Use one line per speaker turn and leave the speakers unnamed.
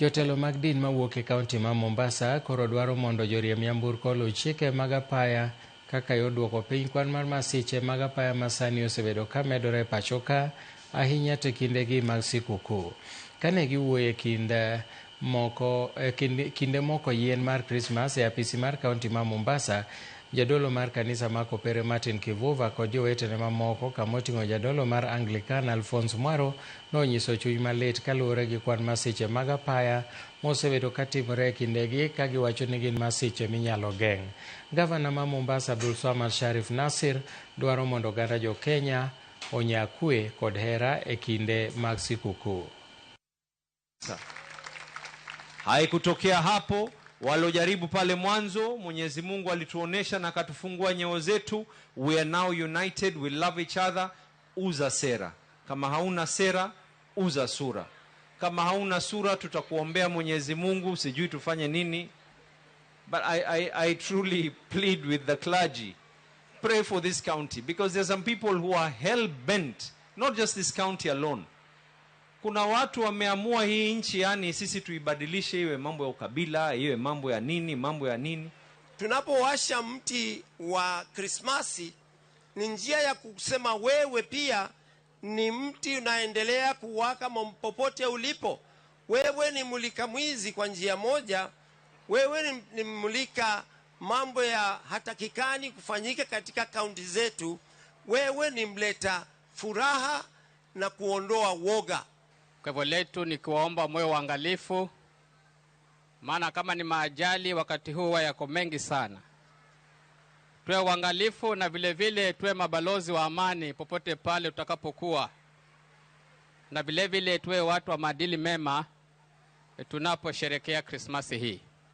Jotelo mag din mawuok e kaunti ma Mombasa koro dwaro mondo joriemb nyamburko oluw chike mag apaya kaka yo duoko piny kwan mar masiche mag apaya ma sani osebedo ka medore e pacho ka, ahinya to kindegi mag sikukuu. Kane giwuoyo kinde moko yien mar Krismas e apisi mar kaunti ma Mombasa, jadolo mar kanisa ma Kopere Martin Kivuva kod jowetene mamoko kamoting'o jadolo mar Anglican Alphonse Mwaro nonyiso chuny malit kaluwore gi kwan masiche mag apaya mosebedo katimore e kindegi ka giwacho ni gin masiche minyalo geng'. Gavana ma Mombasa Abdulswamad Sharif Nassir dwaro mondo oganda Jo-Kenya onya kwe kod hera e kinde mag sikukuu.
Haikutokea hapo walojaribu pale mwanzo. Mwenyezi Mungu alituonesha na katufungua nyoyo zetu. We are now united, we love each other. Uza sera. Kama hauna sera, uza sura. Kama hauna sura, tutakuombea Mwenyezi Mungu, sijui tufanye nini. But I truly plead with the clergy. Pray for this county, because there are some people who are hell-bent, not just this county alone. Kuna watu wameamua hii nchi, yani sisi tuibadilishe iwe mambo ya ukabila, iwe mambo ya nini.
Tunapowasha mti wa Krismasi ni njia ya kusema wewe pia ni mti unaendelea kuwaka popote ulipo. Wewe ni mulika mwizi kwa njia moja, wewe ni mulika mambo ya hatakikani kufanyika katika kaunti zetu, wewe ni mleta furaha na kuondoa woga.
Kwa hivyo letu ni kuomba moyo uangalifu, maana kama ni maajali wakati huu yako mengi sana. Tuwe uangalifu na vile vile tuwe mabalozi wa amani popote pale utakapokuwa. Na vile vile tuwe watu wa maadili mema tunaposherehekea Krismasi hii.